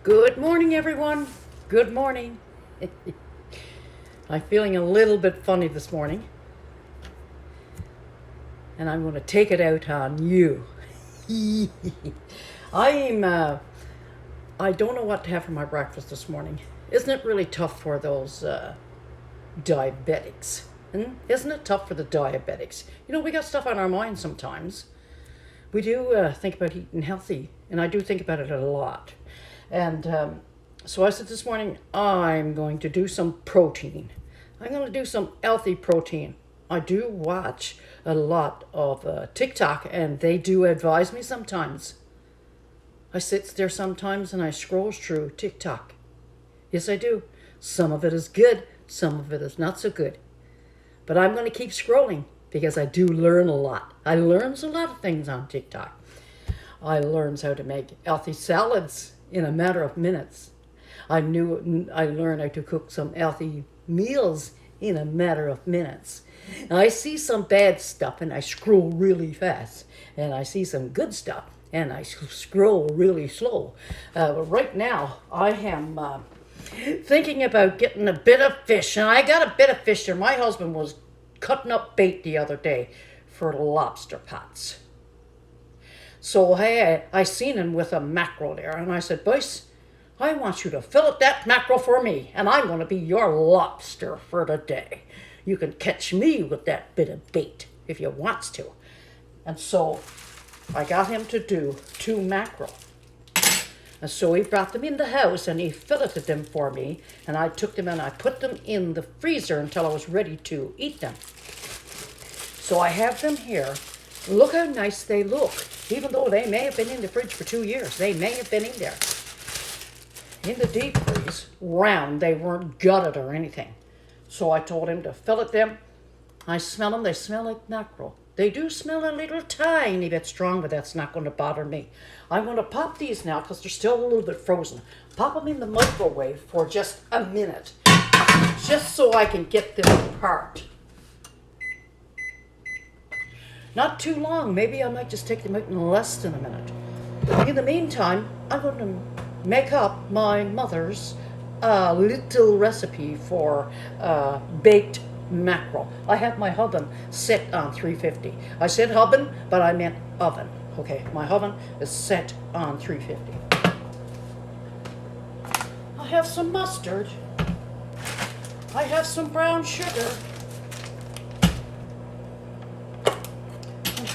Good morning, everyone. Good morning. I'm feeling a little bit funny this morning, and I'm going to take it out on you. I'm, I don't know what to have for my breakfast this morning. Isn't it really tough for those diabetics? Isn't it tough for the diabetics? You know, we got stuff on our minds sometimes. We do think about eating healthy, and I do think about it a lot. And so I said this morning, I'm going to do some protein. I'm going to do some healthy protein. I do watch a lot of TikTok, and they do advise me sometimes. I sit there sometimes and I scroll through TikTok. Yes, I do. Some of it is good, some of it is not so good. But I'm going to keep scrolling because I do learn a lot. I learn a lot of things on TikTok. I learned how to make healthy salads in a matter of minutes. I learned how to cook some healthy meals in a matter of minutes. I see some bad stuff and I scroll really fast. And I see some good stuff and I scroll really slow. Right now, I am thinking about getting a bit of fish. And I got a bit of fish there. My husband was cutting up bait the other day for lobster pots. So I seen him with a mackerel there, and I said, "Boys, I want you to fillet that mackerel for me, and I'm going to be your lobster for the day. You can catch me with that bit of bait if you wants to." And so I got him to do 2 mackerel. And so he brought them in the house and he filleted them for me, and I took them and I put them in the freezer until I was ready to eat them. So I have them here. Look how nice they look. Even though they may have been in the fridge for 2 years, they may have been in there. In the deep freeze, round, they weren't gutted or anything. So I told him to fillet them. I smell them, they smell like mackerel. They do smell a little tiny bit strong, but that's not going to bother me. I'm going to pop these now because they're still a little bit frozen. Pop them in the microwave for just a minute, just so I can get them apart. Not too long. Maybe I might just take them out in less than a minute. In the meantime, I'm going to make up my mother's little recipe for baked mackerel. I have my oven set on 350. I said oven, but I meant oven. Okay, my oven is set on 350. I have some mustard. I have some brown sugar.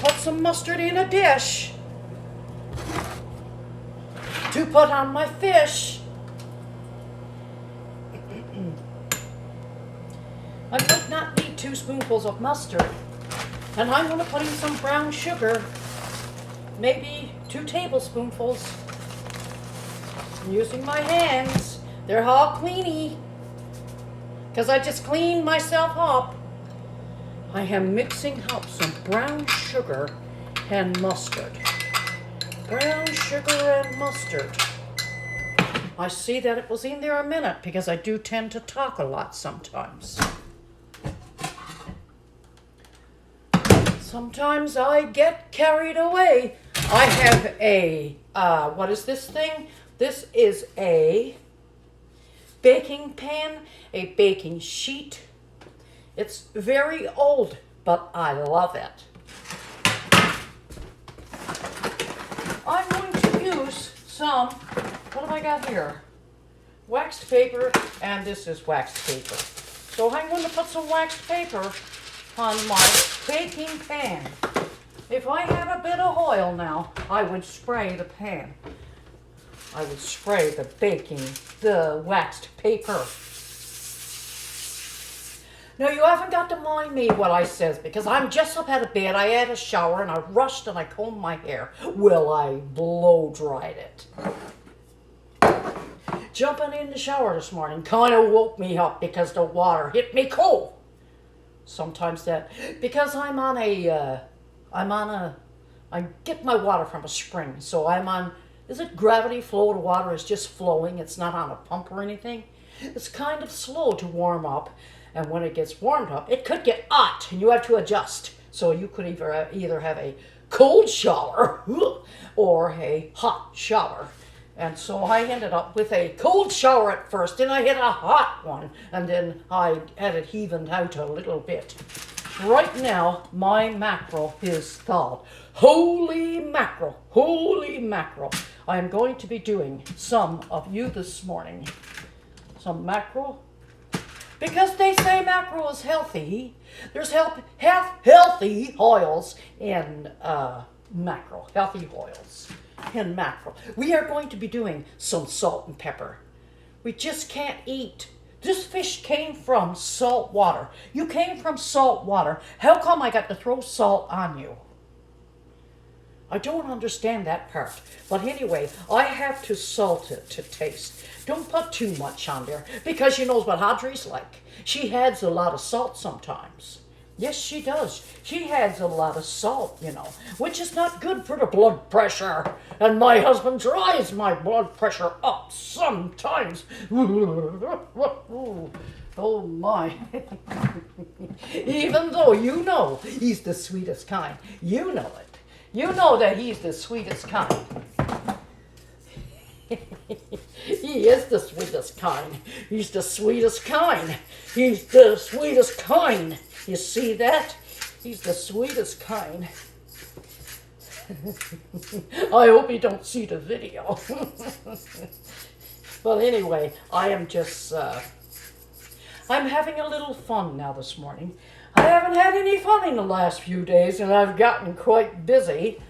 Put some mustard in a dish to put on my fish. I might not need 2 spoonfuls of mustard, and I'm going to put in some brown sugar, maybe 2 tablespoonfuls. I'm using my hands. They're all cleany because I just cleaned myself up. I am mixing up some brown sugar and mustard. Brown sugar and mustard. I see that it was in there a minute because I do tend to talk a lot sometimes. Sometimes I get carried away. I have a, what is this thing? This is a baking pan, a baking sheet. It's very old, but I love it. I'm going to use some, what have I got here? Waxed paper, and this is waxed paper. So I'm going to put some waxed paper on my baking pan. If I have a bit of oil now, I would spray the pan. I would spray the waxed paper. Now, you haven't got to mind me what I says because I'm just up out of bed. I had a shower and I rushed and I combed my hair. Well, I blow dried it. Jumping in the shower this morning kind of woke me up because the water hit me cold. Sometimes that, because I get my water from a spring. So I'm on, is it gravity flow? The water is just flowing. It's not on a pump or anything. It's kind of slow to warm up. And when it gets warmed up, it could get hot, and you have to adjust. So you could either have a cold shower or a hot shower. And so I ended up with a cold shower at first, then I hit a hot one, and then I had it heaved out a little bit. Right now, my mackerel is thawed. Holy mackerel, holy mackerel. I am going to be doing some of you this morning. Some mackerel. Because they say mackerel is healthy. There's healthy oils in mackerel. Healthy oils in mackerel. We are going to be doing some salt and pepper. We just can't eat. This fish came from salt water. You came from salt water. How come I got to throw salt on you? I don't understand that part. But anyway, I have to salt it to taste. Don't put too much on there, because you know what Audrey's like. She adds a lot of salt sometimes. Yes, she does. She adds a lot of salt, you know, which is not good for the blood pressure. And my husband drives my blood pressure up sometimes. Oh my. Even though you know he's the sweetest kind. You know it. You know that he's the sweetest kind. He is the sweetest kind. He's the sweetest kind. He's the sweetest kind. You see that? He's the sweetest kind. I hope you don't see the video. Well, anyway, I am just, I'm having a little fun now this morning. I haven't had any fun in the last few days, and I've gotten quite busy.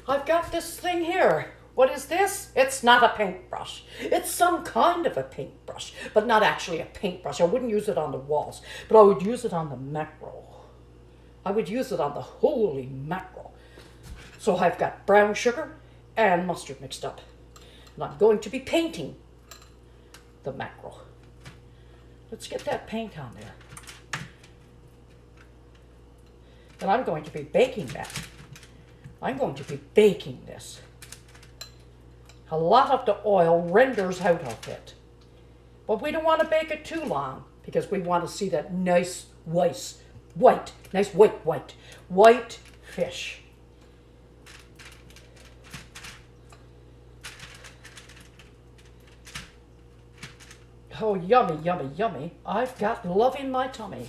I've got this thing here. What is this? It's not a paintbrush. It's some kind of a paintbrush, but not actually a paintbrush. I wouldn't use it on the walls, but I would use it on the mackerel. I would use it on the holy mackerel. So I've got brown sugar and mustard mixed up, and I'm going to be painting the mackerel. Let's get that paint on there. And I'm going to be baking that. I'm going to be baking this. A lot of the oil renders out of it. But we don't want to bake it too long, because we want to see that nice white fish. Oh, yummy, yummy, yummy. I've got love in my tummy.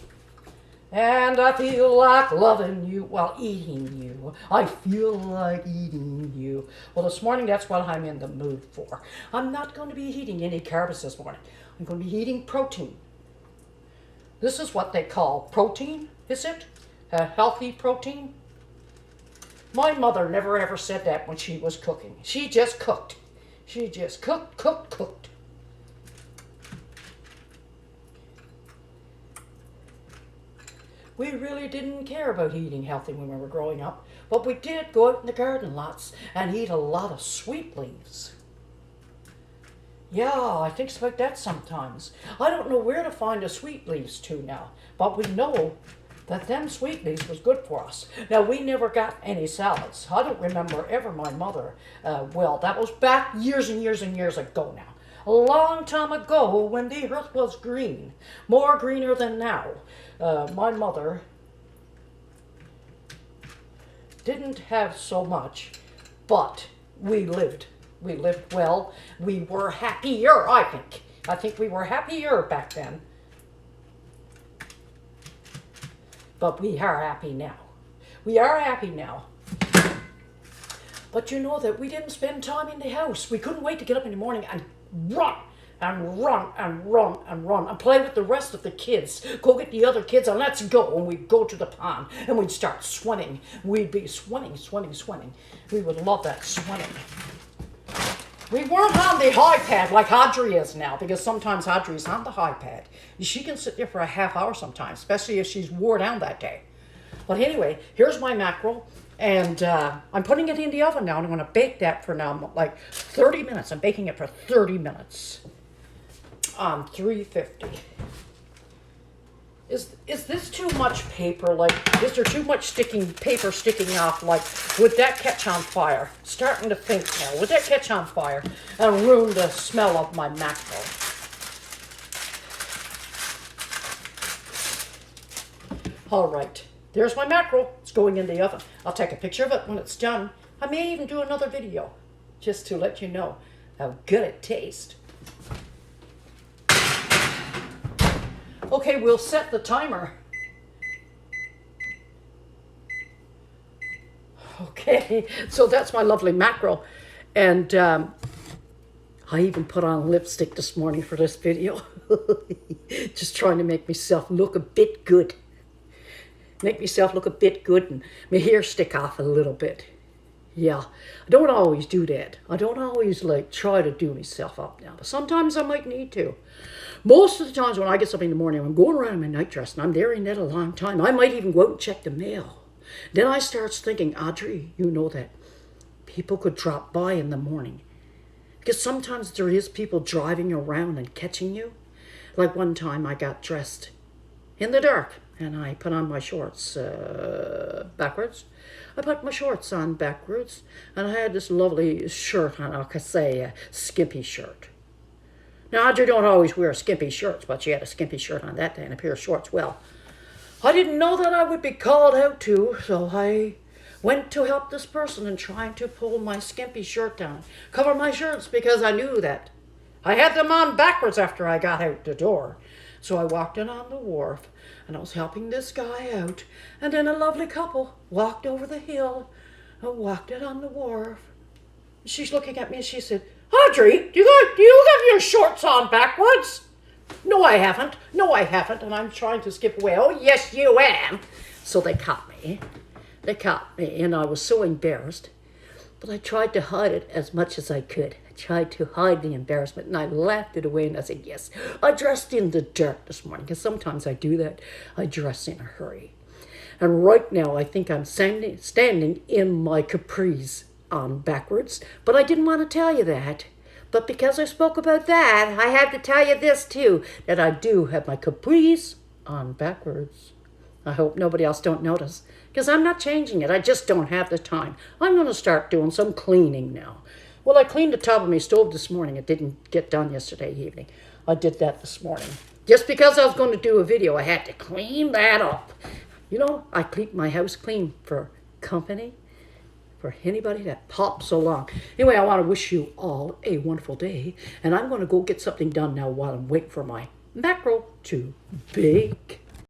And I feel like loving you, well, eating you. I feel like eating you. Well, this morning, that's what I'm in the mood for. I'm not going to be eating any carbs this morning. I'm going to be eating protein. This is what they call protein, is it? A healthy protein? My mother never ever said that when she was cooking. She just cooked. She just cooked. We really didn't care about eating healthy when we were growing up, but we did go out in the garden lots and eat a lot of sweet leaves. Yeah, I think about that sometimes. I don't know where to find the sweet leaves to now, but we know that them sweet leaves was good for us. Now, we never got any salads. I don't remember ever my mother, well, that was back years and years and years ago now. A long time ago when the earth was green, more greener than now. My mother didn't have so much, but we lived well. We were happier, I think. I think we were happier back then. But we are happy now. We are happy now. But you know that we didn't spend time in the house. We couldn't wait to get up in the morning and run and play with the rest of the kids. Go get the other kids and let's go. And we'd go to the pond and we'd start swimming. We'd be swimming. We would love that swimming. We weren't on the iPad like Audrey is now, because sometimes Audrey's on the iPad. She can sit there for a half hour sometimes, especially if she's wore down that day. But anyway, here's my mackerel. And I'm putting it in the oven now, and I'm going to bake that for now, like 30 minutes. I'm baking it for 30 minutes on 350. Is this too much paper? Like, is there too much paper sticking off? Like, would that catch on fire? Starting to think now. Would that catch on fire and ruin the smell of my mackerel? All right. There's my mackerel. It's going in the oven. I'll take a picture of it when it's done. I may even do another video just to let you know how good it tastes. Okay, we'll set the timer. Okay, so that's my lovely mackerel. And I even put on lipstick this morning for this video. Just trying to make myself look a bit good. Make myself look a bit good and my hair stick off a little bit. Yeah, I don't always do that. I don't always like try to do myself up now, but sometimes I might need to. Most of the times when I get up in the morning, I'm going around in my night dress and I'm there in that a long time. I might even go out and check the mail. Then I start thinking, Audrey, you know that people could drop by in the morning. Because sometimes there is people driving around and catching you. Like one time I got dressed in the dark and I put on my shorts backwards. I put my shorts on backwards and I had this lovely shirt on, I could say a skimpy shirt. Now Audrey don't always wear skimpy shirts, but she had a skimpy shirt on that day and a pair of shorts. Well, I didn't know that I would be called out to, so I went to help this person in trying to pull my skimpy shirt down, cover my shirts, because I knew that I had them on backwards after I got out the door. So I walked in on the wharf, and I was helping this guy out, and then a lovely couple walked over the hill and walked in on the wharf. She's looking at me and she said, Audrey, do you have your shorts on backwards? No, I haven't. No, I haven't. And I'm trying to skip away. Oh, yes, you am. So they caught me. They caught me, and I was so embarrassed. But I tried to hide it as much as I could. I tried to hide the embarrassment, and I laughed it away, and I said, yes, I dressed in the dark this morning, because sometimes I do that. I dress in a hurry. And right now, I think I'm standing in my capris on backwards, but I didn't want to tell you that. But because I spoke about that, I have to tell you this too, that I do have my capris on backwards. I hope nobody else don't notice, because I'm not changing it. I just don't have the time. I'm going to start doing some cleaning now. Well, I cleaned the top of my stove this morning. It didn't get done yesterday evening. I did that this morning. Just because I was going to do a video, I had to clean that up. You know, I keep my house clean for company, for anybody that pops along. Anyway, I want to wish you all a wonderful day, and I'm going to go get something done now while I'm waiting for my mackerel to bake.